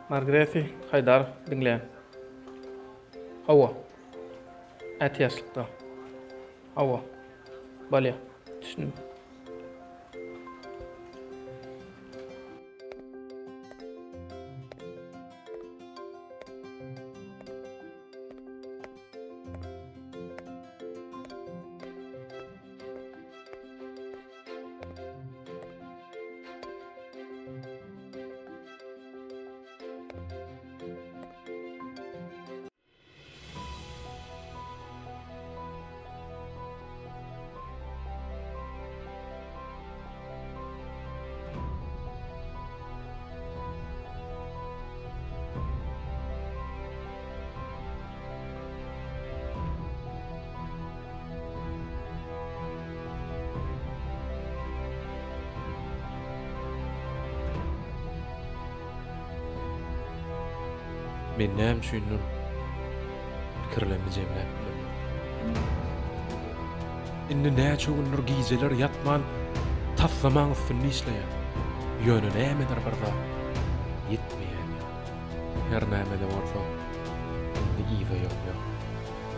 Margrefi, Haydar, dinleyin. Hava. Et yaşlıkta. Hava. Balya. Düşünün. Men näme düşündüm? Pikirlerimi jemläp bilemem. Indi näçe gündür gijeler yatman, tassaman üstünde işleýär. Ýöne nämedir barda? Yetmeýär. Her näme de bolsa, indi iýe ýok.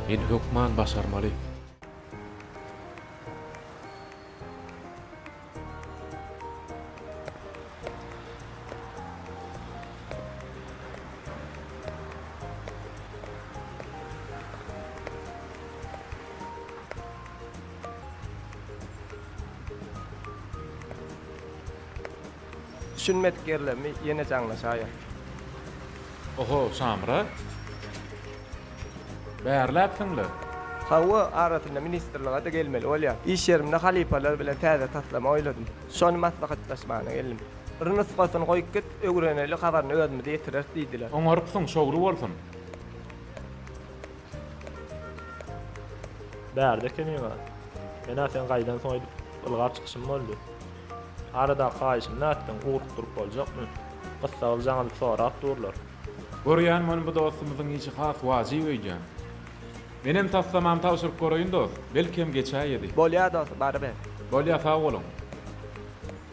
Men hökman başarmaly. Düşünmetgerlerimi ýene jaňlaşaýar. Oho, Samra. Bäherläpsiňler. Hawa aratyna ministrliga da gelmeli bolýar. İş ýerimde halipalar bilen täze taslama oýladym. Şonu maslahatlaşmagyna geldim. Bir nusgasyny goýup git, öwreneli habaryny özüme ýetirer diýdiler. Oňarypsyň, şogly bolsun. Bärde kenýär. Mena sen gaýdan soň ylgap çykyşym boldy. Arada gaýşym nätden urup durup boljakmy? Gissa boljaňyzy sorap durlar. Görýän men bu dostumyzyň işi has wajyp öýdän. Menem taslamam tawşyryp görýin dost. Belkem geçäýdi. Bolýar dost, barber. Bolýar sag bolun.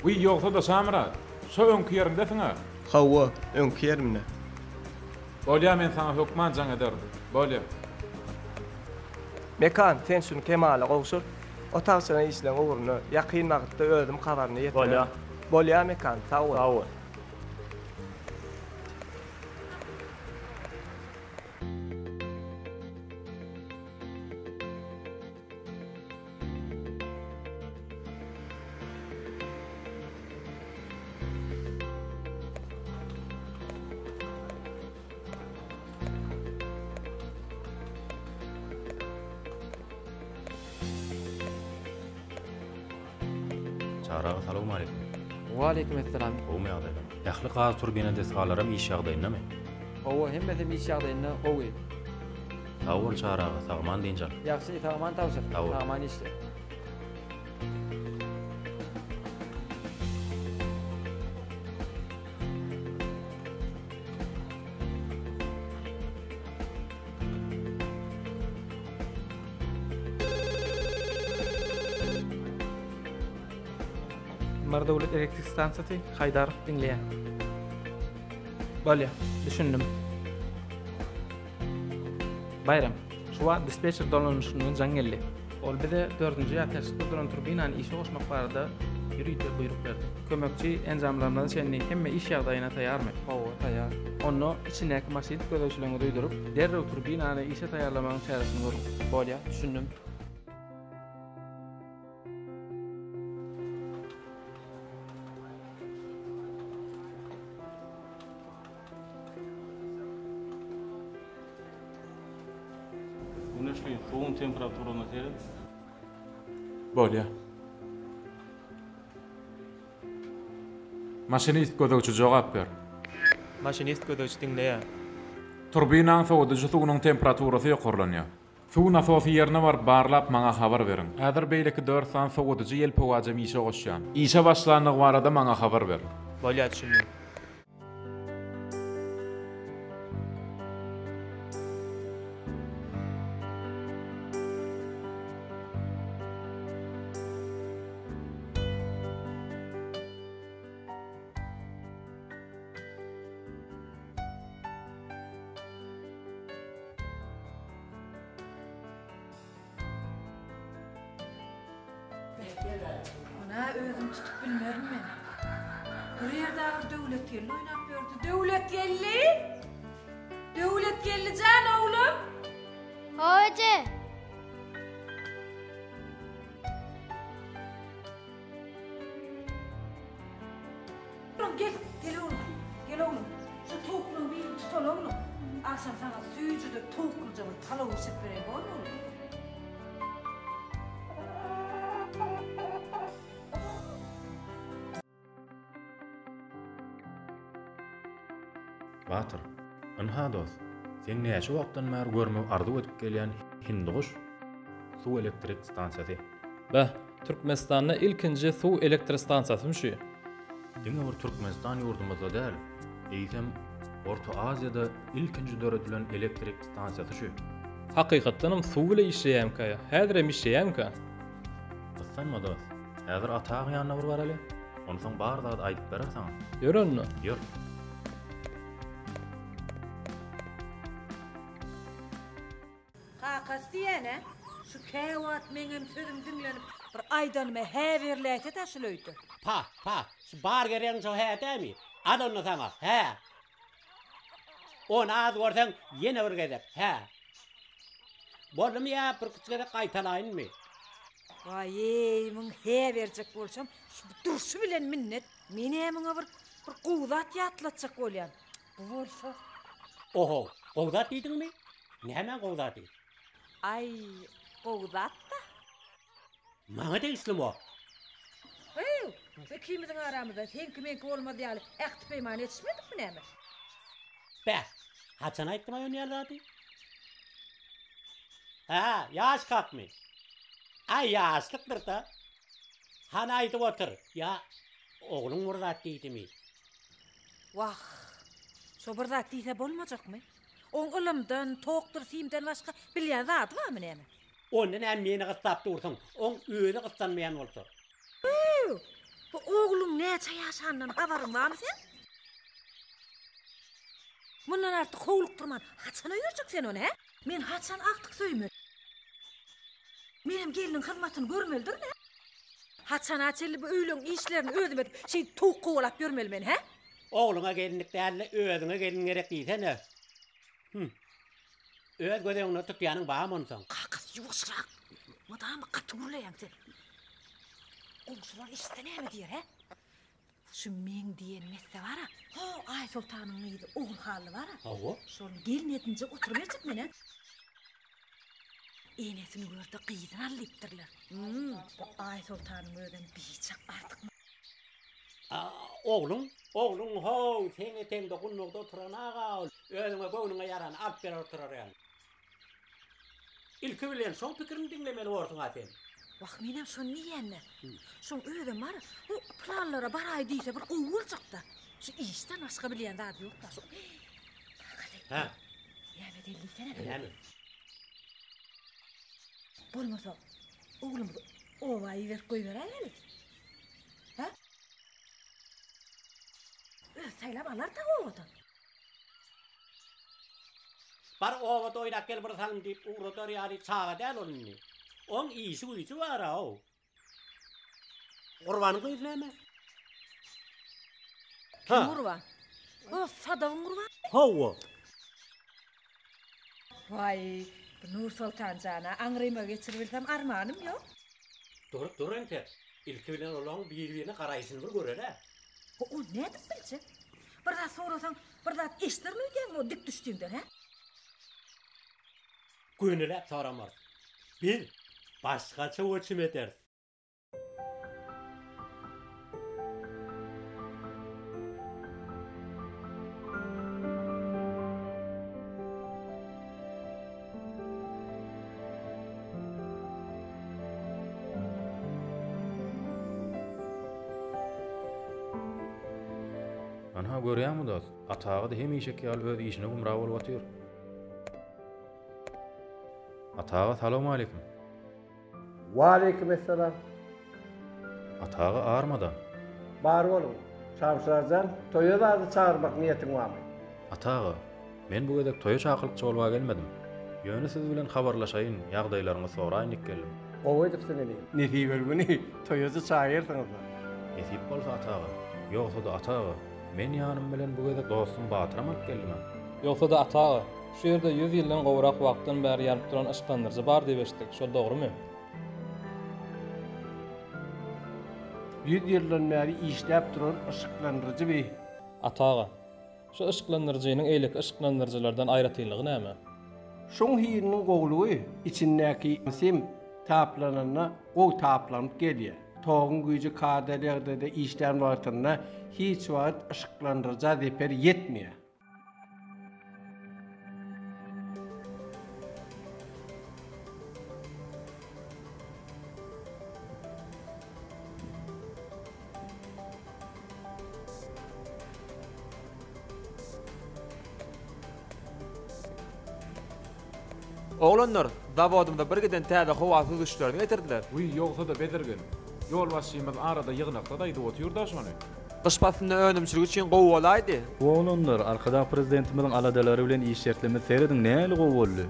Uy ýoksa da Samra, şo öňkü ýerindesin ha? Hawa, öňkü ýerimde. Bolýar men sana hökman jaň ederdim. Bolýar. Mekan, sen şunu Kemala gowşur. O tawşyna işlen uğruna ýakyn wagtda özüm habaryny ýetirer. Bolýar. Bolýar Mekan, sag ol. Sag ol. Çarağa salam aleykum. Waleyküm esselam. Oňa ýagdaýda. Ýakly gaz turbina desgalaram iş ýagdaýynda. Owa hemmesi iş ýagdaýynda owy. Sag bol çarağa, sagman diýinjal. Ýaxşy, tagman tawsyp. Sag ol. Tagman işle. Mardawlet elektrik stansiyasy, Haydar, dinleyin. Balya, düşündüm. Bayram, şuwa dispatcher dolanışynyň jaň geldi. Ol bize 4-nji ýaşlyk duran turbinany işe goşmak barada ýürüýte buyruk berdi. Kömekçi enjamlaryndan şeňni hemme iş ýagdaýyna taýýarmy? Owa, taýýar. Onu içindäki maşin gözleşlerini duýdurup, derrew turbinany işe taýýarlamagyň çäresini görüp. Bolýar, düşündüm. Güneşli soğun temperaturuna terin. Bolýar. Maşinist gödögçi jogap ber. Maşinist gödögçi dinleýär. Turbinaň soğudyjy suwunyň temperaturasy ýokarlanýar. Suwun asosy ýerine barıp barlap maňa habar beriň. Häzir beýleki 4 san soğudyjy ýel powajam işe goşýan. İşe başlandygy barada maňa habar ber. Bolýar, düşündüm. Ana özüm tutup bilmerim men. Bir yerde devlet geldi oynap verdi. Devlet geldi. Devlet geldi can oğlum. Hoca. Gel oğlum. Gel oğlum. Şu tavukluğun bir tutal oğlum. Akşam sana suyucuda tavukluca bir talavuk vereyim oğlum. Batır. Anha dost. Sen näçe wagtdan bäri görme ardy ötüp gelýän Hinduş suw elektrik stansiýasy. Bah, Türkmenistan'da ilkinci su elektrik stansiyası şu. Diňe bir Türkmenistan ýurdumyzda däl. Eýsem Orta Aziýada ilkinci döredilen elektrik stansiýasy şu. Hakykatdanam su bile işleýän ka. Häzir hem işleýän ka. Sanma dost. Häzir atagy ýanyna bir barali. Onu soň bar zat aýdyp berersen. Ýörenmi? Ýör. Kakastiyene şu kevat menem sözüm dinlenip bir aydanıma he verlete taşılıydı. Pa, şu bar geren şu he demi. Adonno sana, he. On az görsen yine bir gedek, he. Bolum ya bir kıçlara kaytalayın mı? Vay, mun he verecek bolsam, şu durşu bilen minnet. Mene muna bir quvdat yatlatacak bolyan. Bu bolsa. Oho, quvdat diýdiň mi? Näme quvdaty? Ay, quvdat da. Maňa deýslim o. Ve kimizin aramızda sen kimen olmadı ýaly ähti peýman etişmedik mi näme? Be, haçan aýtdym aýon ýerdaty? Ha, ýaş kakmy. Ay ýaşlykdyr da. Han aýdyp otur. Ya, oğlum murdat diýdimi? Wah, şo bir zat diýse bolmajakmy? Oň ılımdan, tokdur, siýimden başga bilýän zat barmy näme? Ondan hem meni gıstap dursun. On öyle gıstanmayan olsa. Bu oğlum neçe yaşandan haberin var mı sen? Bundan artık kovuluk durman. Haçana yürüyecek sen onu he? Men haçan aktık söymür. Benim gelinin hizmetini görmelidir ne? Haçan açeli bu öylün işlerini ödüm edip şey tuğ kovalap görmeli men he? Oğluna gelinlik değerli ödüne gelin gerek değilse ne? Öd gödeğini tutyanın bağım onsan. Kakız yuvuşrak. Madamı katırlayan sen. Komşular isteneme diyor he? Şu men diyen mesle var ha. Ay Sultan'ın iyiydi, oğul halı var ha. Ava? Şunu gelin etince oturuvercek mi ne? Enesini gördü kıyıdan allayıptırlar. Bu Ay Sultan'ın öden biyecek artık mı? Oğlum ho, seni ten dokunmakta oturan ağa. Ödüne boynuna yaran, alt beri oturar yani. İlki bilen son fikrini dinlemeli olsun ha sen. Bak menem şun niyenle. Şun öden var, o planlara baray deyse bir kovulacak da. Şu işten başka bilen daha yok da. Ha? Yani delliysene. Yani. Bolmasa, oğlum ovayı ver koy ver ayali. Ha? Saylap alar da ovadan. Bar ovada oynak gel bırsan deyip uğradır yani çağa del onunla. On iyisi uyucu var ha o. Kurbanı kıyıfleme. Kim kurban? O Sadav'ın kurban. Hava. Vay, Nur Sultan cana, angrayma geçiriversem armanım yok. Dur ente. İlki bilen olan birbirine karayışını bir görer ha. O ne edip bilecek? Bir daha sorasan, bir daha iştirmeyken o dik düştüğünden ha? Gönüle soramaz. Bil, başkaça uçum eder. Anha görýärmi dost? Atagy da hemişe ýaly öz işine gumra bolup otýar. Ataga salamu aleykum. Wa aleykümselam. Ataga ağarmadan. Bar bolun. Şamşarjan toýa da çağırmak niýetim barmy? Ataga, men bu gedek toýa çakylykçy bolmaga gelmedim. Ýöne siz bilen habarlaşaýyn, ýagdaýlaryňy soraýyn geldim. Owa edipsin eli. Neti bölgünü toyozu çağırırsınız. Esip bolsa atağa. Yoksa da atağa. Men ýanym bilen bu gezek dostum batyramak geldim. Yoksa da atağı. Şu yerde 100 ýyldan gowrak wagtdan bäri ýalyp duran ışıklandyrjy bar diýip eşitdik. Şol dogrymy? 100 ýyldan bäri işläp duran ışıklandyrjy bir. Atağı. Şu ışıklandyrjynyň eýlek ışıklandyrjylardan aýratynlygy näme? Şoň hyrnyň gowlugy içindäki sim taplanana gow taplanyp gelýär. Toğun güýji kaderlerde işlän wagtyna hiç wagt ışıklandyrjy diýip ýetmeýär. Oğlanlar, zavodumda bir giden täze howasy güçlerini getirdiler. Uy, ýogsa da bedirgin. Ýol başçymyz arada ýygnakda daýdy otyr da şonu. Gyş pasyny önümçilik üçin gowy bolaydy. Oğlanlar, arkada prezidentimiň aladalary bilen iş şertlerimi seredin näli gowy boldy?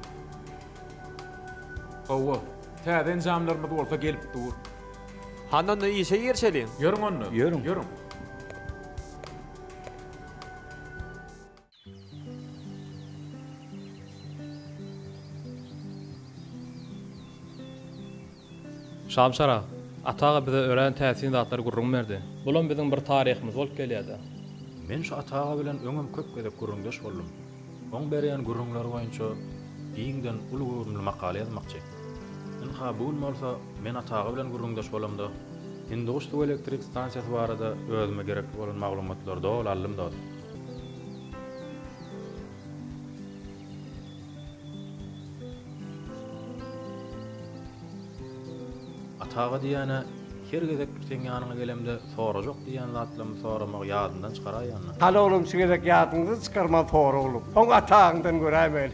Gowy. Täze enjamlarymyz bolsa gelip dur. Handan işe ýerçeli. Ýörüň onu. Ýörüň. Ýörüň. Şamşara, atağa bize öğren täsir zatlary gurrun berdi. Bulan bizim bir taryhymyz bolup gelýärdi. Men şu atağa bilen öňüm köp gezek gurrundaş boldum. Oň berýän gurrunlary boýunça diňden ulugurly makale ýazmakçy. Men kabul bolsa men atağa bilen gurrundaş bolamda. Hinduş su elektrik stansiýasy barada özüme gerekli bolan maglumatlary dol aldym da. Atağa diýene her gezek bir teň ýanyna gelemde sorajak diýen zatlamy soramak ýadyndan çykaraýan. Hal oğlum şu gezek ýadyňyzy çykarma tory oğlum. Oň atağından görämeli.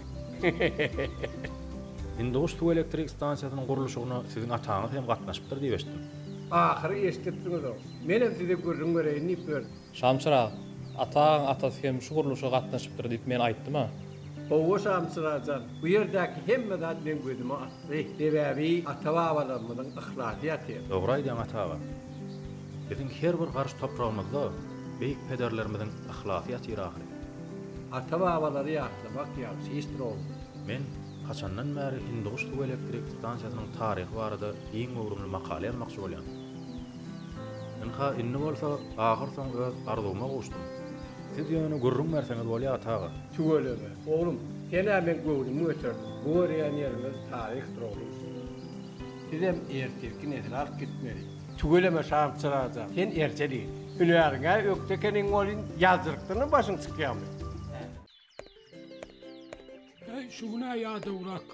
Hinduş su elektrik stansiýasynyň guruluşyna siziň ataňyz hem gatnaşypdyr diýip eşitdim. Ahyrı eşitipdiňiz o. Menem size gurrun göreýin diýip ber. Şamşara, ataň atasy hem şu guruluşa gatnaşypdyr diýip men aýtdym ha. Owa Şamsyrajan, bu ýerdäki hemme zat men gözüme atdy. Sebäbi ata-babalarymyzyň ahlakiýaty. Dogry aýdýan atağa. Biziň her bir garşy toprağymyzda beýik pederlerimiziň ahlakiýaty ýaly. Ata-babalary ýaklamak ýa-da şeýistir. Men haçandan bäri Hinduş su elektrik stansiýasynyň taryhy barada iň öwrümli makale ýazmakçy bolýan. Men ha inni bolsa ahyr soň öz arzuwma gowuşdum. Siz ýöne gurrun berseňiz bolýar atağa. Tügeleme. Oğlum, sene men göwdüm öter. Bu ýerden ýerimiz taryhdyr oğlum. Sizem ertirki nedir alyp gitmeli. Tügeleme Şamsyrajan. Sen erçeli. Ünäriňe öktekeniň bolyn ýazdyryktyrny başyň çykýarmy? Şuna ýa dowrak.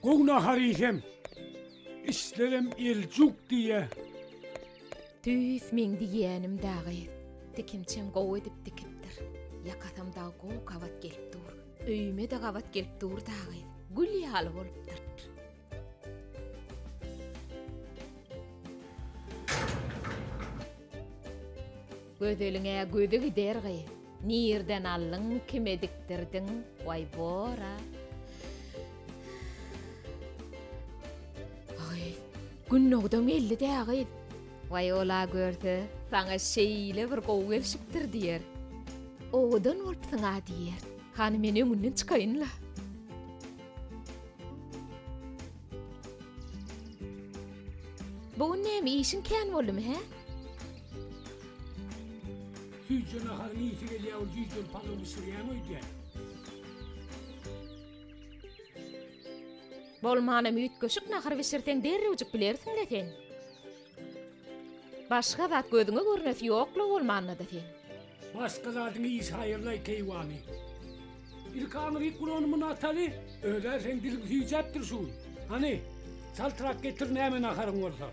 Gowna harisem. İşlerim eljuk diye. Tüýs men diýenim dagy. Dikimçem gowy edip dikipdir. Ýakatamda gow kawat gelip dur. Öýüme de kawat gelip dur dagy. Gül ýaly bolupdyr. Gözeliňe göze gidergi. Nirden allyň kime diktirdiň? Way bora. Ay, günnogdan elli dagy. Way ola görse, saňa şeýle bir gow gelşipdir diýer. Owadan bolupsyň a diýer. Hany meni öňünden çykaýynla. Bu näme işin kän boldumy he? Hücrene harnisi gelýär, o jýjül palyny sürýärmi? Bolmana müýt köşük nahar beşirten derrewjik bilersiň de sen. Başga zat gözüňe görnesi ýokla bolmanda da sen. Başga zatyň iş haýyrly keýwany. İlkany Kur'anyň ataly, öýle sen dil süýjäpdir şu. Hani, saltyrak getir näme naharyň bolsa.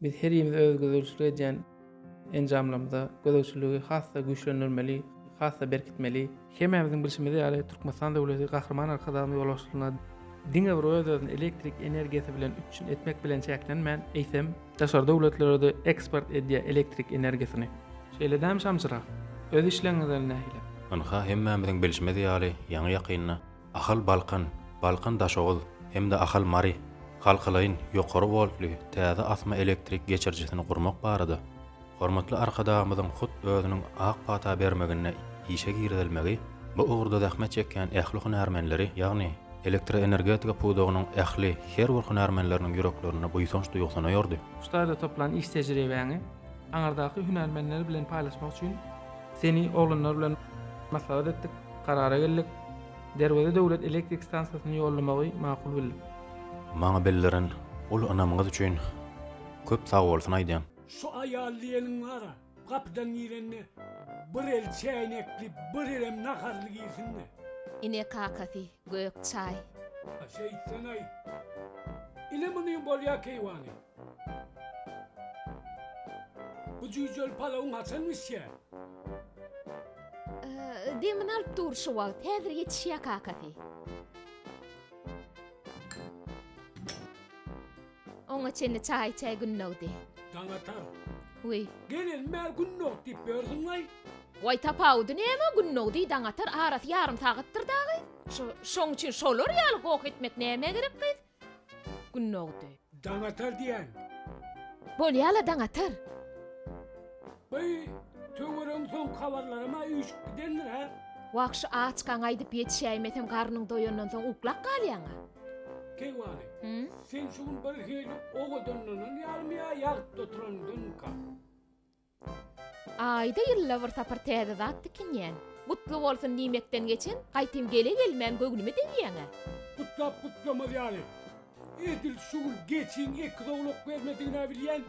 Biz her ýerimiz öz gözlegçilik edýän enjamlarymyzda gözlegçiligi hassa güýçlendirmeli, hassa berkitmeli. Hemmämiziň bilşimizde ýaly Türkmenistan döwleti gahrman arkadaşlygy ýollaşdyryna diňe bir özüň elektrik energiýasi bilen üçin etmek bilen çäklenmän eýsem daşary döwletlerde eksport edýär elektrik energiýasyny. Şeýledäm şamçyra öz işleňizden nähile. Anha hemmämiziň bilşimizde ýaly ýaňy ýakynyna ahal balkan daşoğul hem de ahal mari halkylaýyn ýokary voltly täze asma elektrik geçirjisini gurmak barady. Hormatly arkadaşymyzyň hut özüniň ak pata bermegine işe girilmegi bu uğurda zähmet çekýän ähli hunarmenleri ýagny elektroenergetika pudugynyň ähli her bir hunarmenleriniň ýüreklerine buýsanç duýgusyna ýordy. Şularda toplan iş tejribäňi aňardaky hunarmenler bilen paýlaşmak üçin seni oglanlar bilen maslahat etdik, karara geldik. Derwede döwlet elektrik stansiýasyny ýollamagy makul bildik. Maňa bellerin ol anamyňyz üçin köp sag bolsun aýdýan. Şu ayallygyň wara, gapdan ýerenne bir el çäýnekli, bir elem naharly giysinmi? Ine kakati, gök çay. Şeytanay. İle muny bolýa keýwany. Bu jüjel palawyň haçanmyş ýa? Demin alıp dur şu wagt, häzir ýetişýär kakati. Oňa çenli çay günnogdy. Daňatar. Uy. Gelin mer günnog diýip berdiňler. Way tapawdy näme günnogdy daňatar aras ýarym sagatdyr dagy. Şoň üçin şolar ýaly gok etmek näme gerek kız? Günnogdy. Daňatar diýen. Bolýala daňatar. Bay töwerem soň kabarlaryma üýşüp gidenler ha. Wagşy açkan aýdyp ýetişäýmesem garnyň doýandan soň uklak galýaňa. Keýwany. Sen şuň bir heli ogadanyň ýalmya ýagyp oturandyn ka. Aýda ýylla bir tapar täze zatdy kinýän. Gutly bolsun diýmekden geçen gaýtym gelmän gögnüme diýýäňe. Gutlap ýaly. Edil şuň geçin iki dowluk bermediňe bilýän.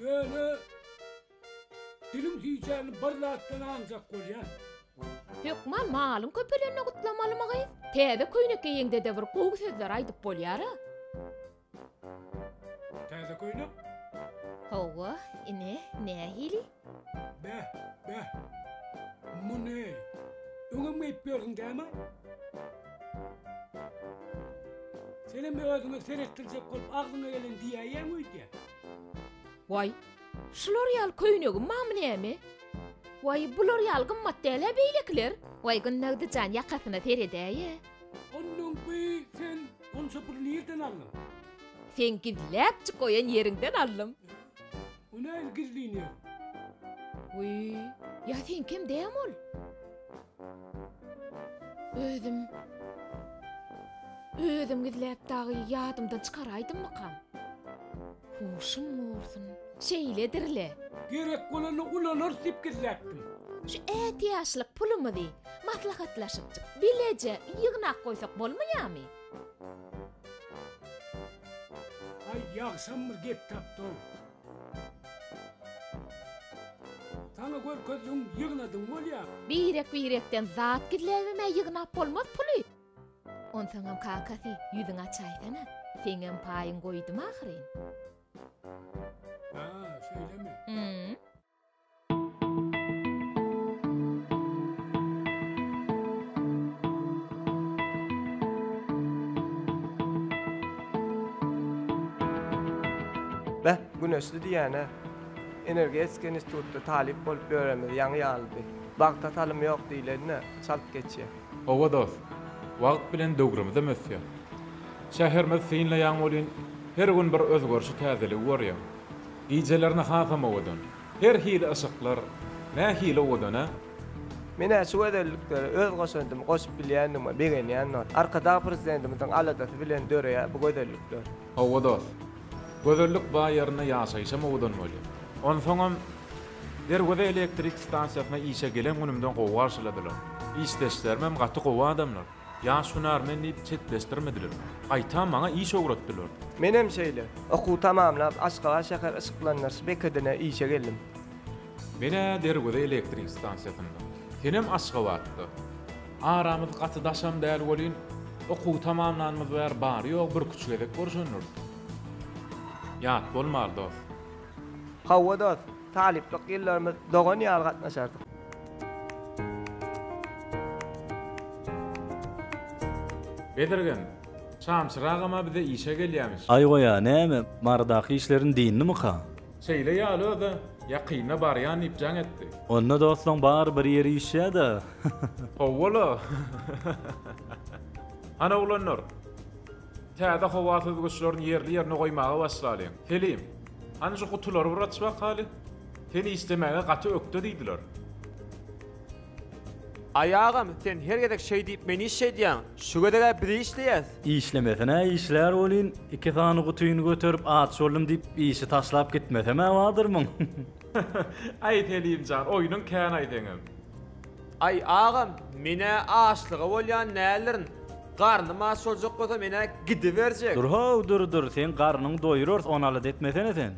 Ýöne dilim diýjän bir latdan ancak bolýar. Hökman malym köpelenine gutlamaly mı? Täze köýnekge ýeňde de bir gowy sözler aýdyp bolýar. Täze köýnek? Hawa, ine nähili? Bäh. Mune. Öňüm meýip berdiň däme? Senem özüňe seretdirjek bolup agdyňa gelen diýäýem öýdi. Way, şular ýal köýnegim mam näme? Way, bular ýal gymmat däle beýlekler. Way, günnägde jan ýakasyna teredäýe. Onuň bu sen onça bir nerden aldın? Sen gizläp çykoýan ýeriňden aldym. O näil gizliňi? Uy, ýa sen kim däm ol? Özüm gizläp dagy ýadymdan çykaraýdym kam? Huşum bolsun. Şeýledirle. Gerek bolany ulanır diýip gizläpdim. Şu ätiýaşlyk pulumyzy maslahatlaşyp bilece ýygnak goýsak bolmaýarmy? Ay ýaksam bir gep tapdy. Sana gör közüň ýygnadyň bolýar. Birekden zat gizläme ýygnap bolmaz puly. Onsaňam kakasy ýüzüň açaýsana. Seňem paýyň goýdum ahyryn. Söyleme. Bäh, güneşli diýene Energetika institutda talip bolup ýöremer, ýaňy ýalydy. Bagta talym ýok diýilende çalt geçýär. Owa dost, wagt bilen döwrümde mössýär. Şäherimiz synla ýaň bolýan her gün bir özgörşi täzelik görýär. Gijelerini hasamawadan, her hili aşyklar, nä hili owdana? Mene şu özellikleri öz goşandym, goşup bilýändim, begenýän. Arkada prezidentimiň aladatı bilen döreýär bu özellikler. Owa dost, gözellik baýaryna ýaşaýşamawdan bolýar. Onsoňam derwede elektrik stansiýasyna işe gelen günümden gowaşyladylar. İşleşdirmem gaty gowa adamlar. Ya şunarmen diýip çetleşdirmediler. Aýta maňa iş öwretdiler. Menem şeýle, okuw tamamlap Aşgabat şäher ışıklanýarsy bekedine işe geldim. Mene derwede elektrik stansiýasynda. Senem Aşgabatda. Aramyz gaty daşam däl bolýan. Okuw tamamlanmaz bar bar ýok bir küçüledek görüşenler. Ýat bolmaly dost. Hawa dost, taliplik ýyllarymyz dogan ýaly gatnaşardyk. Bedirgen, şamsıragama bize işe gelýärmiş. Ay goýa, näme? Mardaky işlerin diýinimi ka? Şeýle ýaly da ýakyna barýan ipjaň etdi. Onna dostlaň bar bir ýeri işýär-de. Howala. Ana ulanlar. Täze hawasyz güçlerini yerli ýerine goýmagy başlaýan. Selim. Ana şu gutulary buraçmak haly. Seni istemege gaty ökde diýdiler. Ayağım, sen her gedek şey diýip meni işledýän. Şu gedek bir işleýäs. İşlemesine işler bolyn, iki tany gutuýuny götürüp at şoldum diýip işi taşlap gitmesem wadyrmyň. Ay Selimjan, oýunun kän aýdyňym. Ay ağam, mene açlygy bolýan nälerin? Garnym aç boljak bolsa mene gidiberjek. Dur, sen garnyň doýurur, onaly etmesene sen.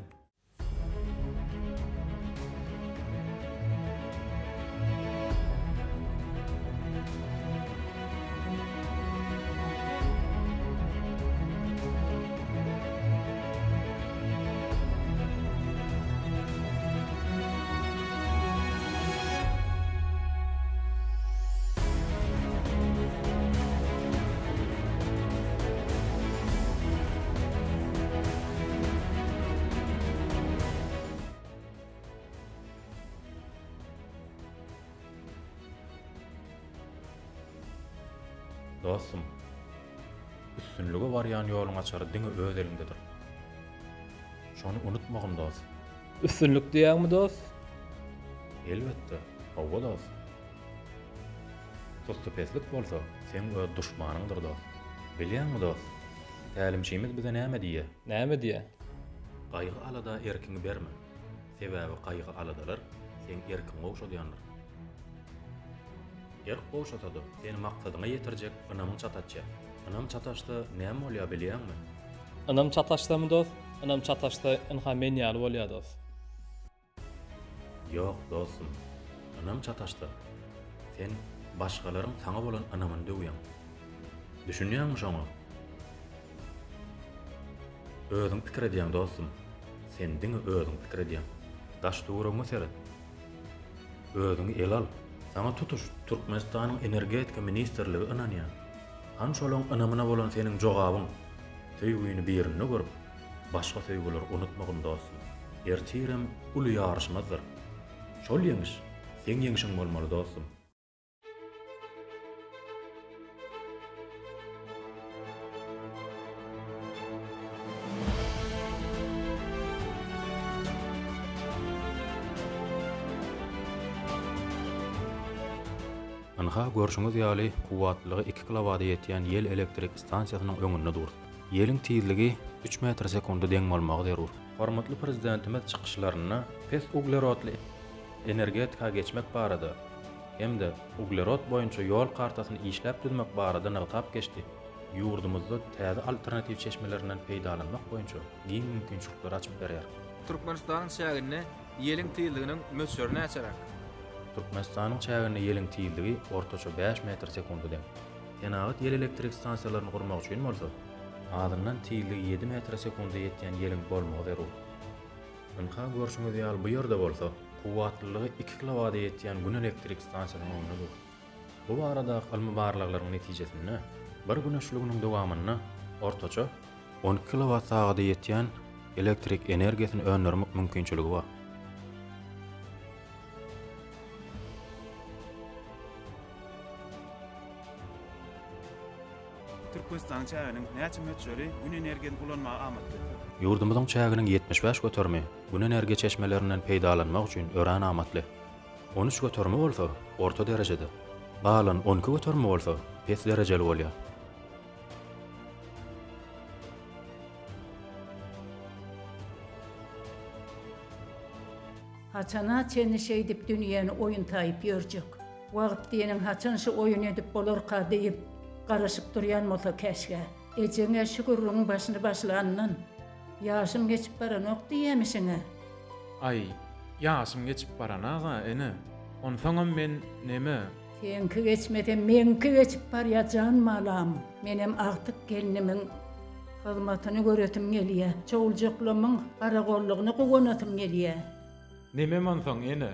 Dostum, üstünlüge barýan ýoluň açary diňe öz elindedir. Şonu unutmagyn dost. Üstünlük diýäňmi dost? Elbetde, hawa dost. Dostupeslik bolsa, sen öz duşmanyňdyr dost. Bilýärmi dost? Tälimçimiz bize näme diýe? Näme diýe? Gaýgy alada erkiňi berme. Sebäbi gaýgy aladalar sen erkiň ogşadýanlar. Yer oşatady, seni maksadyna ýetirjek ynamyň çatatjak. Ynam çataşda näme bolýar bilýärmi? Ynam çataşdamy dost? Ynam çataşda ynha men ýaly bolýar dost. Ýok dostum, ynam çataşda. Sen başgalaryň saňa bolan ynamyny döwýän. Düşünýärmi şoňa? Özüň pikir edýän dostum. Sen diňe özüň pikir edýän. Daş duragyňy seret. Özüňi el al. Sana tutuş Türkmenistanyň energetika ministerligi ynanýar. Han şolaň ynamyna bolan seniň jogabyň söýgüni birine görüp, başga söýgüler unutmagyn dostum. Ertirem uly ýarşmazdyr. Şol ýeňiş, sen ýeňişiň bolmaly dostum. Anha görüşüňiz ýaly kuwatlygy 2 kilowata ýetýän ýel elektrik stansiýasynyň öňünde durdy. Ýeliň tizligi 3 metr sekundy deň bolmagy zerur. Hormatly prezidentimiz çykyşlaryna pes uglerotly energetika geçmek barada hemde uglerot boýunça ýol kartasyny işläp düzmek barada nagtap geçdi. Ýurdumyzda täze alternativ çeşmelerinden peýdalanmak boýunça giň mümkinçilikler açyp berýär. Türkmenistanyň şäherine ýeliň tizliginiň möçörüne açarak. Türkmenistanyň çägine ýeliň tizligi ortaça 5 metr sekundy deň. Ýanagy ýel elektrik stansiýalaryny gurmak üçin bolsa, adyndan tizligi 7 metr sekundy ýetýän ýeliň bolmagy zerur. Ynha görüşüňiz ýaly bu ýerde bolsa, kuwatlylygy 2 kilowata ýetýän gün elektrik stansiýasynyň öňünde dur. Bu barada almy barlyklaryň netijesinde bir güneşliginiň dowamyna ortaça 10 kilowat sagada ýetýän elektrik energiýasyny öňürmek mümkinçiligi bar. Türkmenistan çäginiň näçe möçleri gün energiýasy kullanmagy amatly. Ýurdumyzyň çäginiň 75 götürmi gün energiýa çeşmelerinden peýdalanmak üçin ören amatly. 13 götürmi bolsa orta derejede. Balan 12 götürmi bolsa pes derejeli bolýar. Haçana çeni şey dip dünýäni oýun taýyp ýörjek. Wagt diýeniň haçan şu oýun edip bolar ka diýip garaşyp durýan bolsa käşge. Ejeňe şükürüň başyny başlandan ýaşym geçip baranok diýemiňe. Ay, ýaşym geçip baranaga ene. Onsoňam men neme Senki geçmeden menki geçip baryacan malam. Menem artık gelinimin hizmetini göretim geliye. Çoğulcuklumun qaragolluğunu qogonatım geliye. Neme mansaň ene?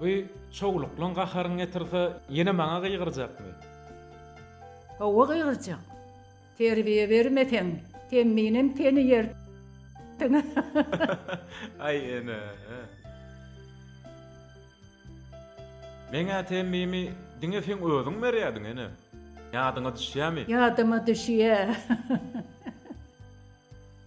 Bu çoğuluklan gaharın getirse yine maňa gıygyrjakmy? Hawa gıygyrjak. Terbiye vermeten, temminem teni yer. Ay ene. Meňe temmimi diňe sen özüň berýärdiň ene. Ýadyňa düşýärmi? Ýadyma düşýär.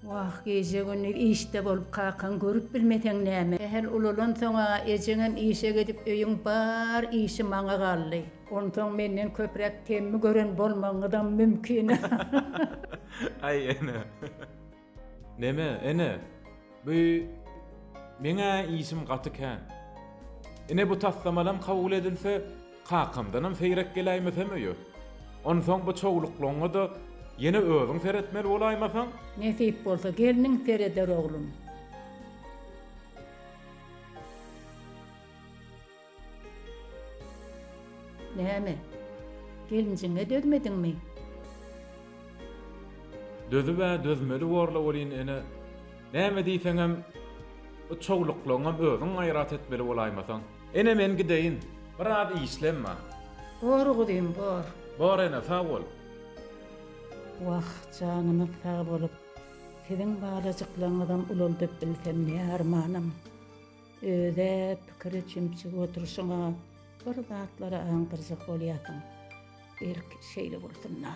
Wah, gece günü işte bolup kakan görüp bilmeten näme. Her ululan soňa ejeňem işe gidip öýüň bar işi maňa galdy. Ondan menden köprek temmi gören bolmaňydan mümkin. Ay ene. Neme ene? Bu meňe işim gatykan. Ene bu tassamalam kabul edilse kakamdanam feýrek geleýmesem öýü. Ondan bu çoğulukluňa da yine özüň feretmeli bolaýmasaň? Nesip bolsa geliniň fereder oglum. Näme? Gelinjiňe dözmediňmi? Dözübe dözmeli borla bolýan ene. Näme diýseňem o çoğulukluňam özüň aýrat etmeli bolaýmasaň. Ene men gideýin. Bir ad işlenme. Bor gudym bor. Bor ene sag bol. Wah, janymy sag bolup, senin balajyklaryňdan ululdyp bilsem ne armanam. Öde pikiri çimçig oturuşyňa bir zatlara aňdyrjak bolýasyň. Erk şeýle bolsunna.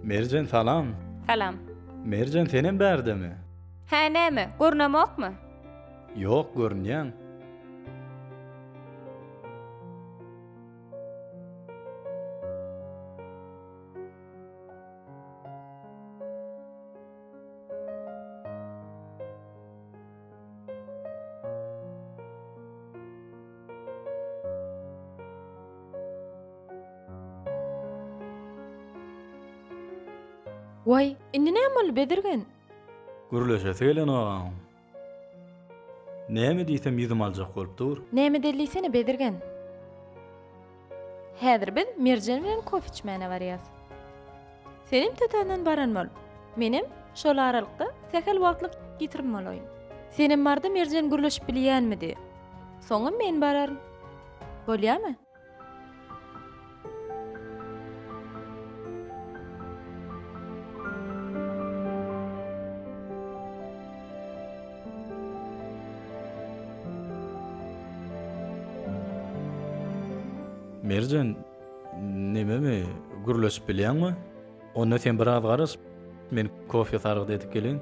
Merjen salam. Salam. Merjen senem berdimi? Ha näme? Görnemokmy? Ýok, görnýän. Vay, indi näme ol bedirgen? Gürleşe söýlen agam. Näme diýsem ýüzüm aljak bolup dur. Näme dellisini bedirgen? Häzir biz Merjen bilen kofe içmäne barýas. Senim tetänden baranmal. Menim şol aralykda sehel wagtlyk gitirmeli. Senim barda Merjen gürleşip bilýänmidi? Soňa men bararym. Bolýarmy? Merjen, nememi gürleşip bilýänmi? Onda sen biraz garas, men kofe sargydy edip gelin.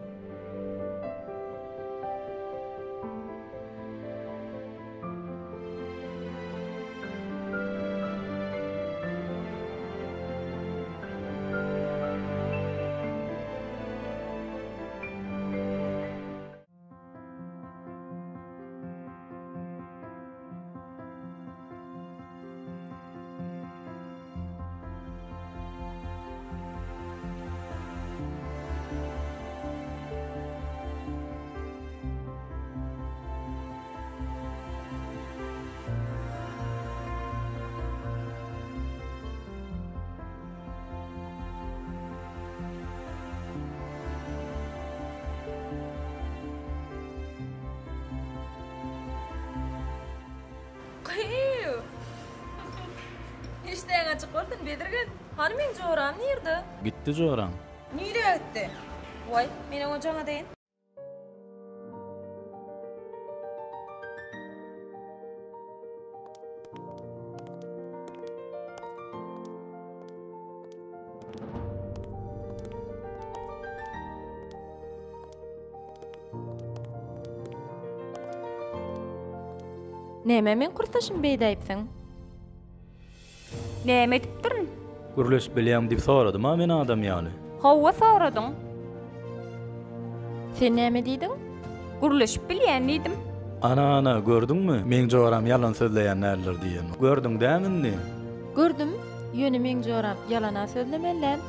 İşte açık oldun bedirgen. Hani men joram nerede? Gitti joram. Nereye gitti? Vay, meni ocağa deyin. Näme men kurtaşym beýdäýipsiň? Näme edip durun? Gürleşip bilýän diýip soradym men adam ýaly. Hawa soradyň. Sen näme diýdiň? Guruluşyp bilýändim. Ana gördüňmi? Meň joram yalan sözleýän näler diýen. Gördüň dämini? Gördüm. Ýöne meň joram ýalana sözlemelän.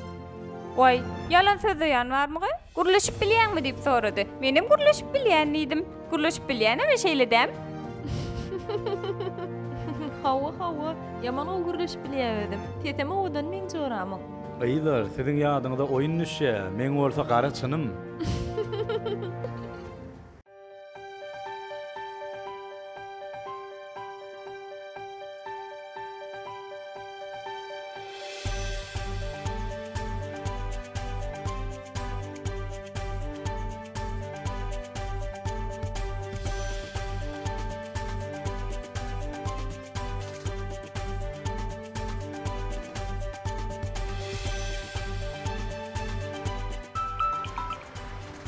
Vay, yalan sözleýän barmy? Guruluşyp bilýänmi diýip sorady. Menim guruluşyp bilýändim. Guruluşyp bilýänmi şeýledem? Hawa, yaman guruluşyp bilýärdim. Teteme odan meň joramyň. Aýlar, siziň ýadyňyzda oýun düşýä. Meň bolsa gara çynym.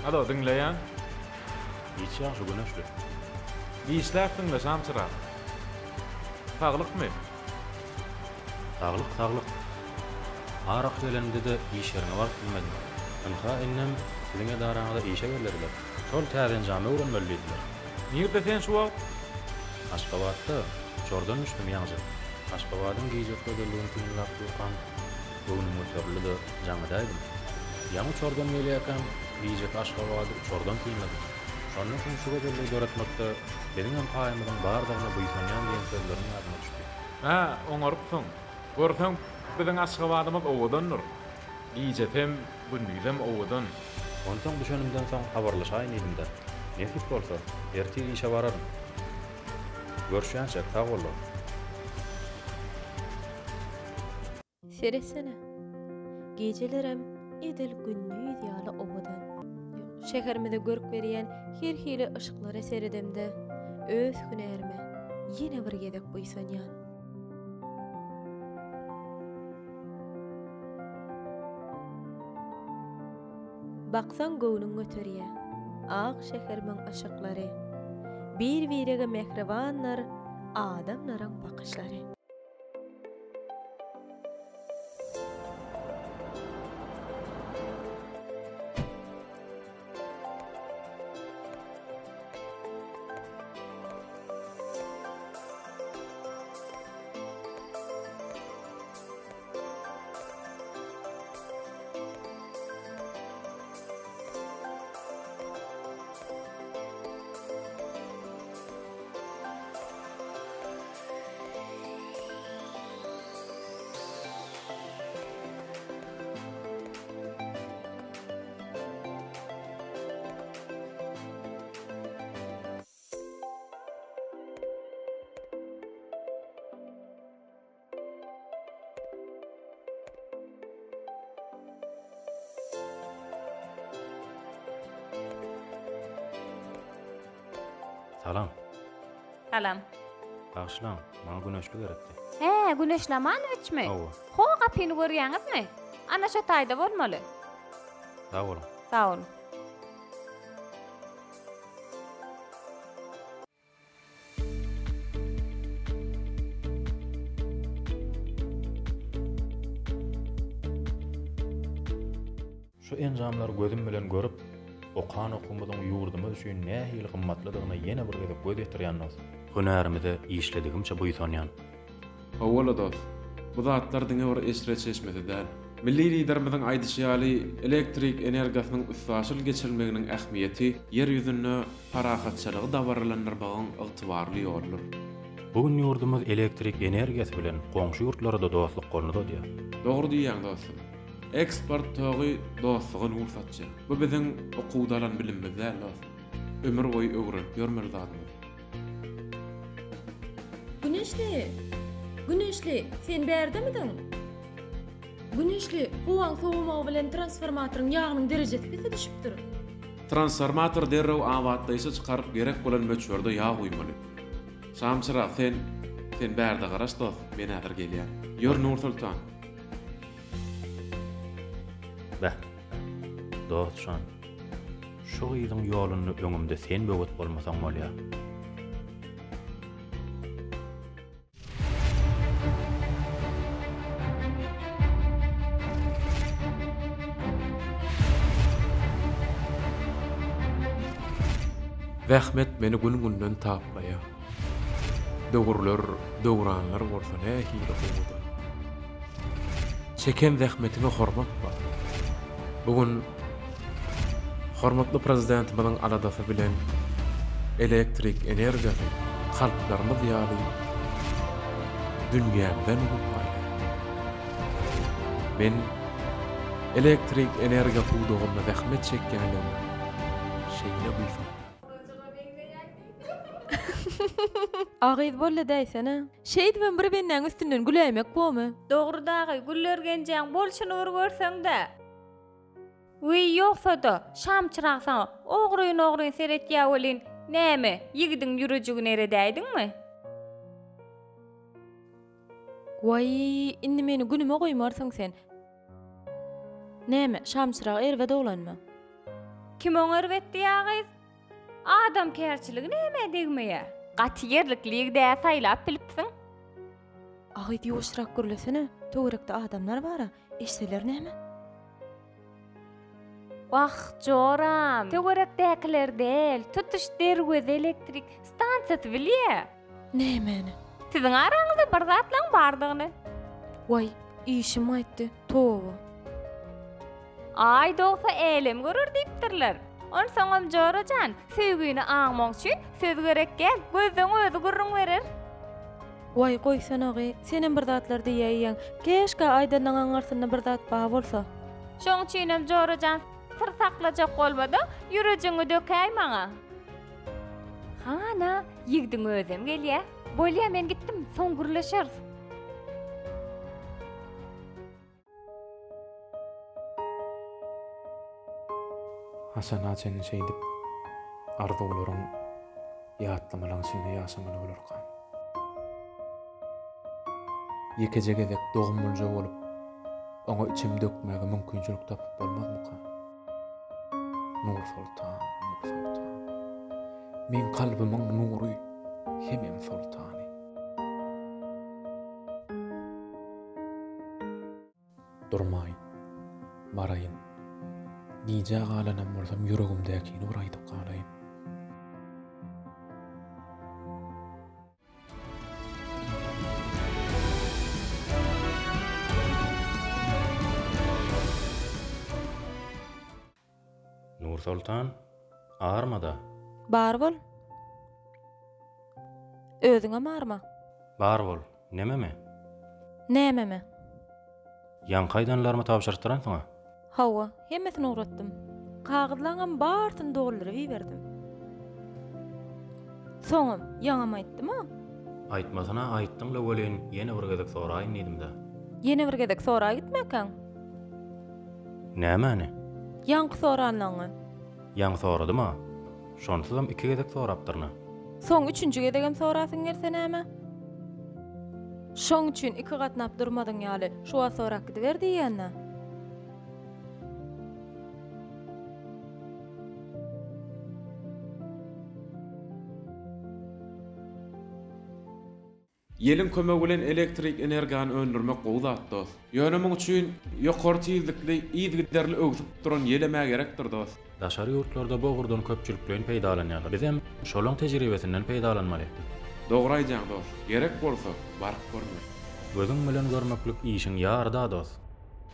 Alo, dinleýän? Hiç ýaşy güneşli. Giýişläpdiň we şamçyra. Taglykmy? Taglyk. Arak gelende de iş ýerine baryp bilmedim. Anha innem siziň edaraňyzda işe gellerler. Şol täzen jamy öwrenmelidiler. Nirde sen şu wagt? Aşgabatda çordan düşdüm ýaňjy. Aşgabatyň giýjekde gelýän tinlap durýan göwnüm öterlidi jamadaýdy. Ýa-ni çordan gelýärken giýjek Aşgabaty çordan kiýmedi. Şondan soň şu gözle göretmekde benim hem paýymyň bardygyna buýsanýan diýen sözleriň ýadyma düşdi. Ha, oňarypsyň. Görseň biziň Aşgabadymyz owadandyr. Giýjetem gündüzem owadan. Ondan düşenimden soň habarlaşaýyn edimde. Näsip bolsa, erti işe bararym. Görüşýänçe sag bolun. Seresene. Gecelerem edil gündüz ýaly owadan. Şehermede görüp berýän her hili ışıklara seredemde öz hünerime ýene bir gedek buýsanýan. Baksan göwnüň öterýä, ak şehermiň ışıklary, bir-birige mehribanlar, adamlaryň bakışlary. Salam. Salam. Bağışlan, bana güneşli gerekdi. He, Güneşlamanoviçmi? Owa. Ho, gapyny görýäňizmi? Ana şo taýda bolmaly. Sag bolun. Sag olun. Şu enjamlar gözüm bilen görüp, okan okumadan ýurdumy düşün nähili gymmatlydygyna ýene bir gezek göz ýetirýändiz. Hünerimizi işledigimçe buýsanýan. Awala dost, bu zatlar diňe bir esre çeşmedi däl. Milli liderimiziň aýdyşýaly elektrik energiýasynyň üstsäçil geçirilmeginiň ähmiýeti ýer ýüzünde parahatçylygy dawarlandyrbağyň ygtybarly ýoldur. Bugün ýurdumyz elektrik energiýasy bilen goňşy ýurtlarda dostlyk golundy diýär. Dogry diýýäň dostum. Eksport tögi dostlugyny ursatjy. Bu biziň okuwdalan bilimimiz däl dostum. Ömür boýy öwrenip ýörmeli zatymyz. Güneşli, sen bärdemidiň? Güneşli, howaň sowumagy bilen transformatoryň ýagynyň derejesi kese düşüpdir. Transformator derrew awatdaýsa çykaryp gerek bolan möçberde ýa goýmaly. Samçyra, sen bärde garaş dost, men häzir gelýär. Ýör Nur Sultan. Bäh. Dostşan. Şu ýylyň ýoluny öňümde sen böwet bolmasaň bolýar. Wähmet meni gün-günden taplaya. Döwürler, döwranlar bolsa ne hile boldy. Çeken wähmetine hormat bar. Bugün hormatly prezidentimiň aladasy bilen elektrik energiýasy halklarymyz ýaly dünýäden gupay. Men elektrik energiýa puwdugynda wähmet çekýänligi şeýle bilsem. Agyz bolla däýsene. Şeýdi ben bir benden üstünden gülemek bolmy? Dogrudagy güllergenjeň bolşuny görseň-de. Uy ýoksa-da şam çyragsaň ogruýyn seretýä bolyn. Näme? Ýigidin ýürejigine eredäýdiňmi? Way, indi meni günüme goýmarsyň sen. Näme? Şam çyragy erwede bolanmy? Kim oňa erwetdi ýagyz? Adam kärçiligi näme degmeýär? Gaty ýerlikliği de saýlap bilipsiň. Agyz ýoşrak görlesene. Töwerekde adamlar bara. Eşseler näme? Joram, töwerekdekiler del, tutuş derwez elektrik stansiýasy bilýär. Nämeni? Siziň araňyzda bir zatlaň bardygyny. Way, işim aýtdy. Towa. Ay dogsa elem görür diýipdirler. On soňam Jorajan, söýgüni aňmak üçin söz gerekkä, gözüň özü gurrun berer. Way goýsan agy, senem bir zatlar diýýän, keşke aýdanyň aňarsyna bir zat ba bolsa. Şoň üçinem Jorajan sır saklajak bolmady, ýürejiňi dökäý maňa. Hana, ýigdiň özüm gelýär. Bolýa men gitdim, soň gürleşeriz. Hasan Açenin şeýdip arzularyň ýatlamalyň içinde ýaşamaly bolarkan. Ýekejegedek dogmulja bolup oňa içim dökmäge mümkinçilik tapyp bolmazmyka? Nur Sultan, Nur Sultan. Men kalbymiň nury, hemem sultany. Durmay, baraýyn. Gije galanam bolsam ýüregimdäkini bir aýdyp galaýyn. Nur Sultan, ağarmada. Bar bol. Özüňe marma. Bar bol, nememe? Nämeme? Ýankaýdanlarmy tapşyrdyran saňa? Hawa, hemmesini uğratdım. Kağıdlaňam bartyn dogrulyp berdim. Soňam, ýaňam aýtdymy? Aýtmasyna aýtdyňla bolen ýene bir gezek soraýyn diýdim-de. Ýene bir gezek soraý gitmekäň? Nämäni? Ýanky soranlaňy. Ýaň soradyma? Şonsuzam 2 gezek sorapdyrna. Soň 3-nji gezegem sorasyň gelse näme? Şoň üçin 2 gatnap durmadyň ýaly, şowa sorak gidiber diýýänne. Yelin kömegi bilen elektrik energiýany öndürmek gowzat dost. Ýönemek üçin ýokary tezlikli, ýygyderli öwsüp duran ýeleme gerekdir dost. Daşary ýurtlarda bogurdan köpçülik bilen peýdalanýarlar. Biz hem şolaň tejribesinden peýdalanmaly. Dogry aýdýaň dost. Gerek bolsa baryp görme. Gözüň bilen görmeklik işiň ýarda dost.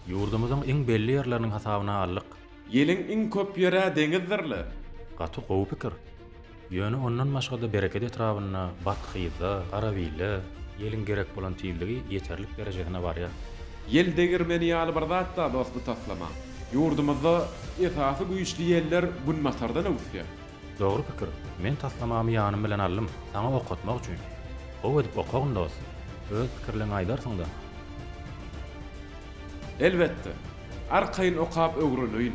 Ýurdumyzyň iň belli ýerleriniň hasabyna allyk. Ýeliň iň köp ýere deňizdirli. Gaty gowy pikir. Ýöne ondan başga-da bereket etrawyna Batkyza, Garawyle, ýeliň gerek bolan tiýligi ýeterlik derejesine barýar. Ýel degirmeni ýaly bir zat da dost taslama. Ýurdumyzda esasy güýçli ýerler bun masardan öwsýär. Dogry pikir. Men taslamamy ýanym bilen aldym, saňa okutmak üçin. O edip okagyn dost. Öz pikirlerini aýdarsyň da. Elbetde. Arkaýyn okap öwrülüýin.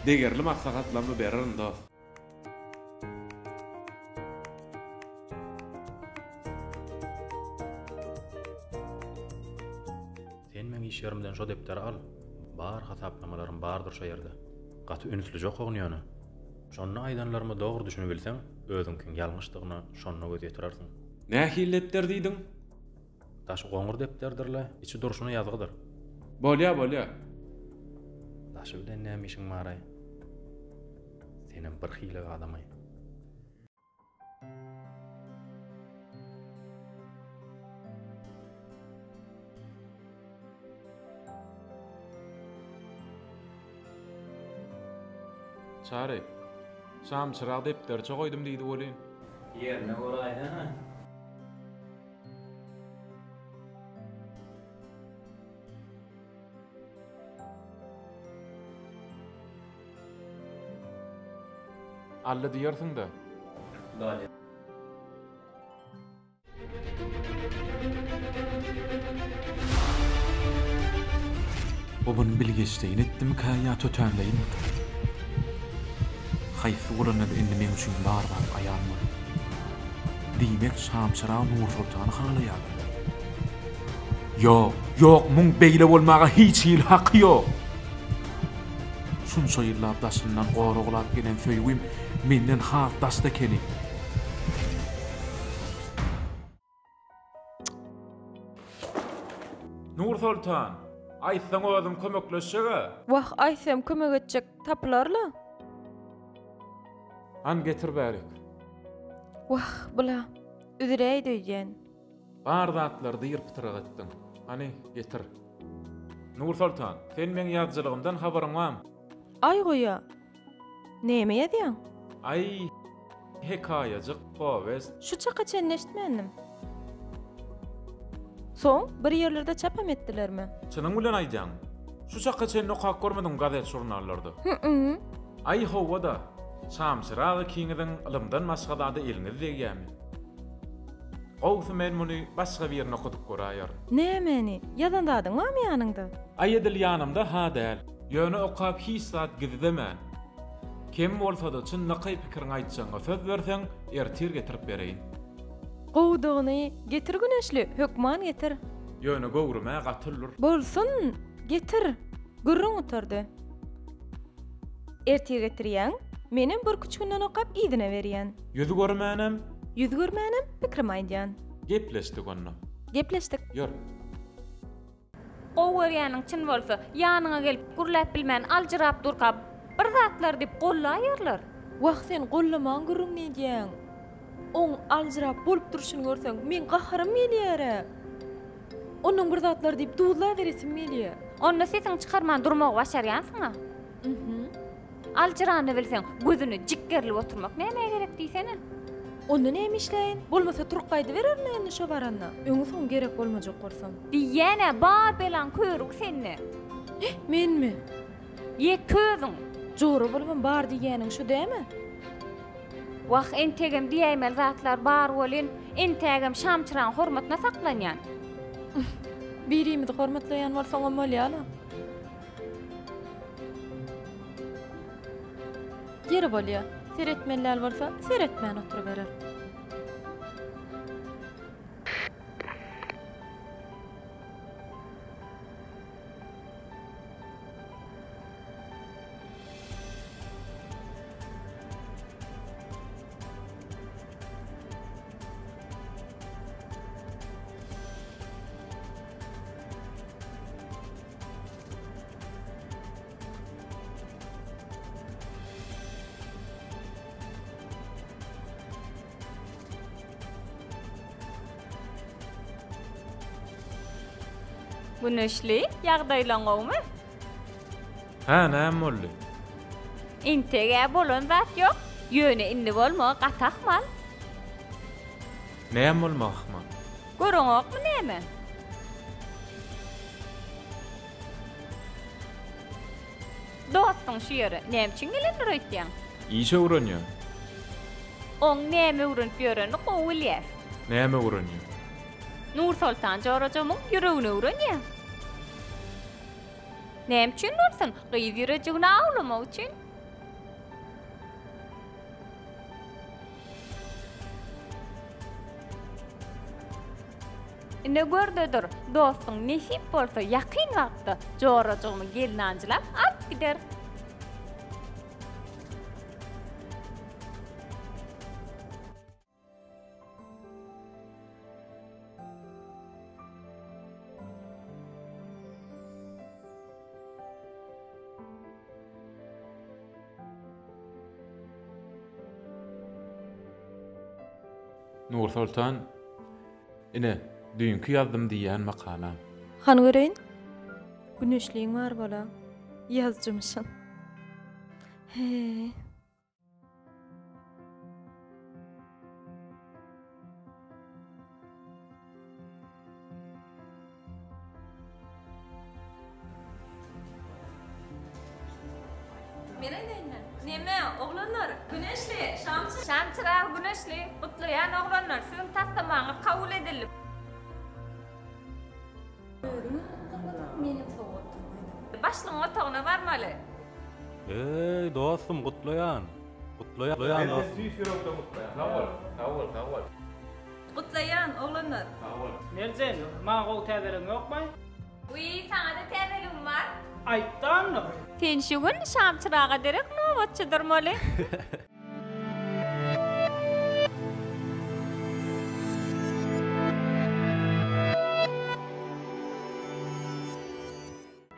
Degerli maslahatlamy bererin dost. iş yerimden şo depteri al. Bar hasaplamalarym bardyr şo ýerde. Gaty ünsli jok ognyany. Şonu aýdanlarmy dogry düşünip bilseň, özüňkiň ýalňyşdygyny şonu göz ýetirersiň. Nähil depter diýdiň? Daş goňur depterdirle, içi durşuny ýazgydyr. Bolýa. Daşy bilen näme işiň bar? Senem bir hile adamay. Çary. Şam çıraq depter çoğoydum diýdi bolyn. Yerine goray ha. Alla diýersiň da. Dali. Obun bilgeçdeýin etdim kaya tötänleýin. Haýsy bolanyň indi men üçin bar aýan bol. Diýmek şamçyra Nur Sultany halaýar. Ýok, muň beýle bolmaga hiç ýyl haky ýok. Şunça ýyllar daşyndan goraglap gelen söýgüm menden haq daşda keni. Nur Sultan, aýtsaň özüm kömekleşýär. Wah, aýsam kömek etjek taplarla. An getir bärik. Wah, bula. Üzüreý diýen. Bar zatlardy ýyrpytyrak etdiň. Hani getir. Nur Sultan, sen men ýazgylygymdan habaryň barmy? Ay goýa. Näme ýazýan? Ay, hekaýajyk, powest. Şu çaqa çenleşmenim. Soň bir ýerlerde çapam etdilermi? Çynyň bilen aýdýaň. Şu çaqa çenni okap görmediň gazet jurnallarda. Ay howada. Şamçyragy kiňiň ilmden maşgadada eliniz degýärmi? Gowsy men muny başga bir ýerine okudyp goraýar. Nämeni? Ýazandadyň barmy ýanynda? Ay edil ýanymda ha däl. Ýöne okap hiç saat gididemän. Kim bolsa da çynnaky pikiriň aýtsaňa söz berseň, ertir getirip bereýin. Gowdugyny getir güneşli, hökman getir. Ýöne gowruma gatyldyr. Bolsun, getir. Gürrüň oturdy. Ertir getirýän, menim bir küçünden okap ýydyna berýän. Ýüzü görmänem? Ýüzü görmänem, pikirim aýdýan. Gepleşdik onunla. Gepleşdik. Ýör. Gowurýanyň çyn bolsa, ýanyňa gelip gurlap bilmän aljyrap durkap, bir zatlar dip gollaýarlar. Wah, sen gollaman gürrüň nädýän? Oň aljyrap bolup durşyny görseň, men gaharym gelýär. Onuň bir zatlar dip duýlar beresim gelýär. Onda sesiň çykarman durmagy başarýansyňa. Aljyrany bilseň, gözüni jikgerlip oturmak näme gerek diýsene? Onda näme işleýin? Bolmasa turqaýdy bererler şo baranna. Öňe soň gerek bolmajak gorsam. Diýene bar belan körük seni. Menmi? Ye közüň. Jogry bolman bar diýeniň şu däme? Wah, entegem diýmel zatlar bar bolyn, entegem şamçyraň hormatna saklanýan. Birimizi hormatlaýan bolsaň bolýala. Geri bolýar. Seretmenler bolsa, seretmän oturup berer. Güneşli ýagdaýlaňyňmy? Ha, näme boldy? Intege bolan zat ýok. Ýöne indi bolmagy gatakmal. Näme bolmakmy? Görüňokmy näme? Dostum şu ýere näme üçin gelendir öýtýän? Işe uranýar. Oň näme uranýar ýöreni gowulýar. Näme uranýar? Nur Sultan Jorajamyň ýüregine uranýar. Näme üçin bolsun? Gyýy ýüregini awlamak üçin. Ne gördedir, dostun nesip bolsa ýakyn wagtda Jorajamy gelin anjylap alyp gider. Nur Sultan, ine dünkü ýazdym diýen makala. Han göreýin. Güneşliň bar bola. Ýazjymyşyn. He. Neme oğlanlar güneşli, şamçırar güneşli, kutlayan oğlanlar sizin tastamağınız kabul edilip. Başlığın otağına varmalı. Ey dostum kutlayan. Kutlayan. Kutlayan oğlanlar. Nereden? Mağa tədərin yok mu? Uy, sana da tədəlim var. Aytdan mı? Sen şu gün şamçırağa derek nöbetçidir moli.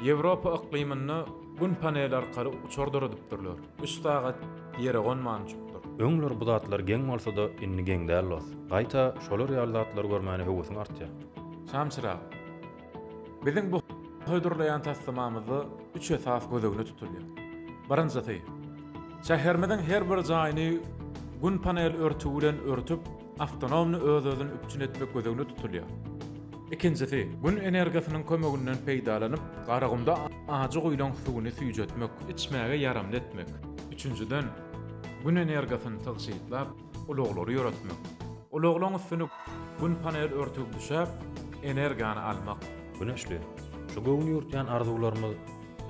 Ýewropa iqlimini gün panel arqaly uçurdurypdyrlar. Üstaga ýere gonmançypdyr. Öňler bu zatlar geň bolsa da inni geň däl. Gaýta şolar ýalydatlar görmäni höwüsüň artýar. Şamçıra. Biziň bu höýdürleýän tasdymamyzy 3 esas gözegine tutulýar. Birinjisi, şähermeden her bir jaýyny gün panel örtügi bilen örtüp, awtonomny öz-özüni üpçün etmek gözegine tutulýar. İkincisi, gün energiýasynyň kömeginden peýdalanyp, garagymda ajy goýulan suwuny süýjetmek, içmäge ýaramly etmek. Üçüncüden, gün energiýasyny tygşytlap, ulaglary ýöretmek. Ulaglaryň üstüne gün panel örtüp düşäp, energiýany almak. Güneşli. Şu göwüni ýurtýan arzuwlarymyz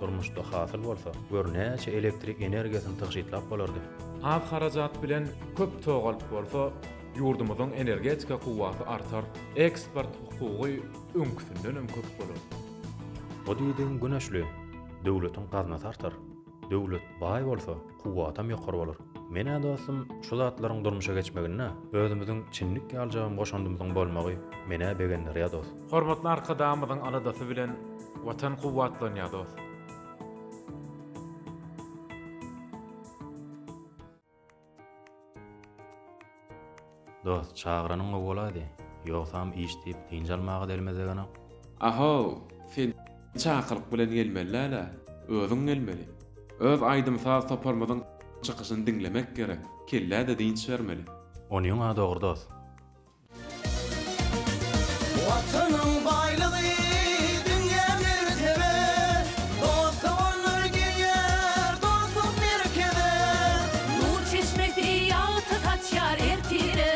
durmuşda hasyl bolsa, görnäçe elektrik energiýasyny tygşytlap bolardy. Az harajat bilen köp togalyp bolsa, ýurdumyzyň energetika kuwaty artar, eksport hukugy öňküsinden köp bolar. O diýdiň güneşli, döwletiň gaznasy artar. Döwlet baý bolsa, kuwatam ýokary bolar. Mene dostum, şu zatlaryň durmuşa geçmegine, özümiziň çinlik ýaljagym goşandymyzyň bolmagy mene begenler ýa dost. Hormatly arkadamyzyň aladasy bilen watan kuwatlanýar dost. Dost, çağıranyň bolady. Ýoksam iş diýip tinjalmagy delmezegene. Aho, sen çakyryk bilen gelmeli, özüň gelmeli. Öz aýdymsaz toparmadan çykyşyny dinlemek gerek. Kelle-de diňç bermeli. Onyň ady dogry dost. Watanyň baýlygy dünýä mertebe, dostlar gelýär, dostum merkebe. Nur çeşmesi ýaly taçýar ertire.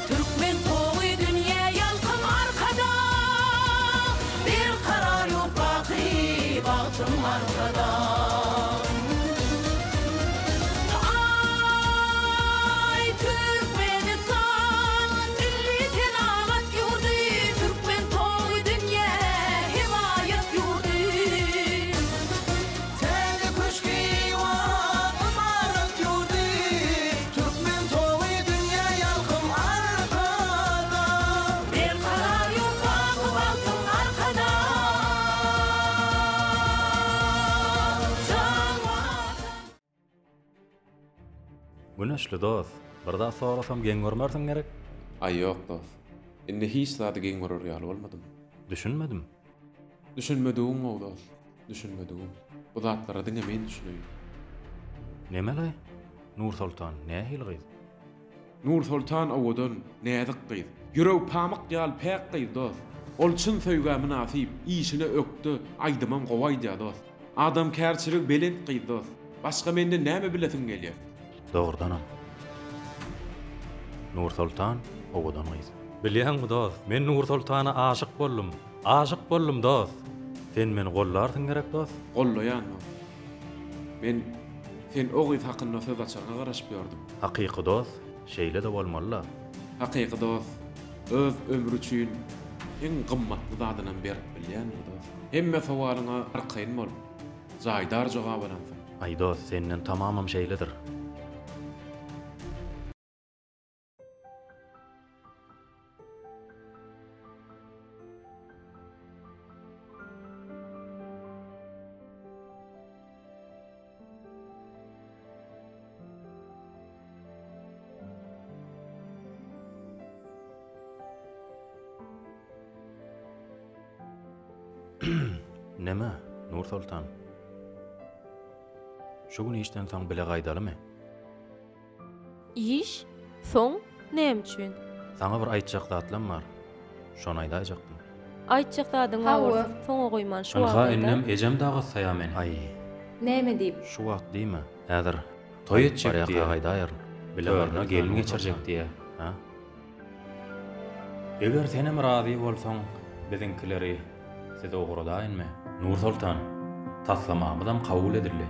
Türkmen towy dünýä ýalkym arkada. Bir karar ýok baky, bagtym arkada. Güneşli dost, bir daha sorasam geň görmersiň gerek? Ay ýok dost. Indi hiç zady geň görür ýaly bolmadym. Düşünmedim. Düşünmediğim o dost. Düşünmediğim. Bu zatlara diňe men düşünýär. Nemele? Nur Sultan nähil gyz? Nur Sultan owadan näzik gyz. Ýüreg pamak ýal päk gyz dost. Ol çyn söýgämi nasyp, işine ökdi, aýdymam gowaýdy dost. Adam kärçilik belent gyz dost. Başga mende näme bilesiň gelýär? Doğrudanam. Nur Sultan owadan gyz. Bilýärmi dost, men Nur Sultana aşyk boldum. Aşyk boldum dost. Sen meni gollarsyň gerek dost. Gollaýan. Men sen o gyz hakynda söz açarga garaşyp ýordum. Hakyky dost, şeýle de bolmaly. Hakyky dost, öz ömrü üçin en gymmatly zadyny berip bilýärmi dost? Hemme sowalyňa arkaýyn bol. Jaýdar jogap alansyn. Ay dost, senden tamamam şeýledir. Neme, Nur Sultan? Şu gün işten soň bile gaýdalymy? İş, soň näme üçin? Sana bir aýtjak zatlam bar. Şonu aýdajakdym. Aýtjak zadyň agyrsa soňa goýman şu Anha wagtda. innem ejem dagy saýa meni. Ay, Näme diýip? şu wagt diýme? Häzir toý etjek diýe gaýdaýar. Bile barna gelin geçirjek diýe. Ha? Eger senem razy bolsaň, biziňkileri size oguradaýynmy? Nur Sultan, taslamamyzam kabul edildi.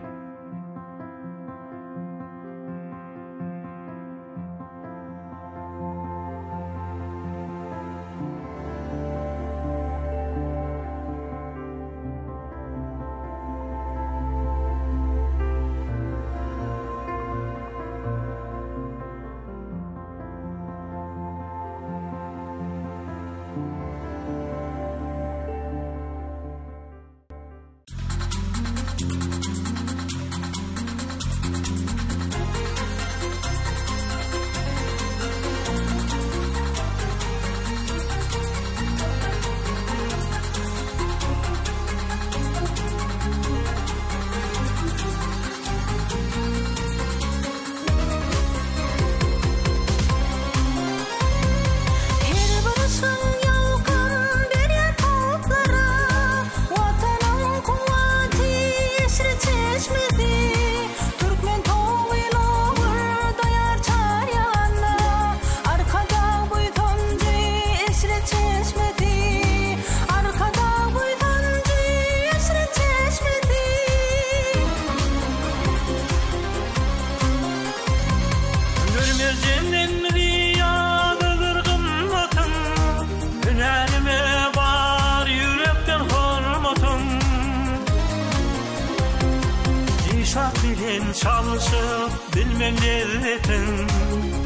Çalışıp bilmem devletin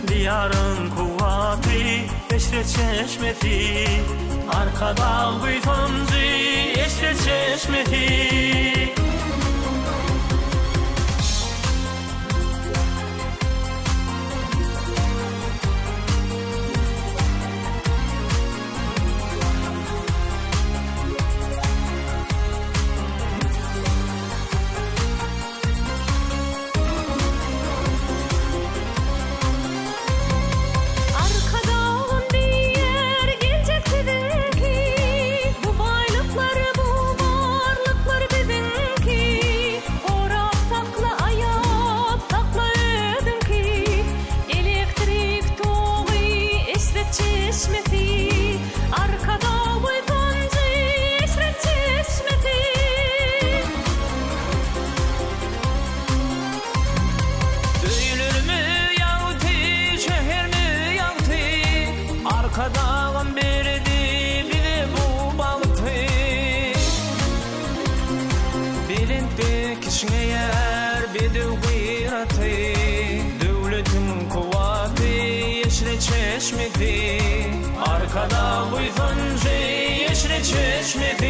diyarın kuvveti eşre çeşmeti arkada büyütüncü eşre çeşmeti Arkadağım berdi bize bu balıtı Bilindi kişine yer bidev gıyratı Devletin kuvveti yeşre çeşmedi Arkada buytuncu yeşre çeşmedi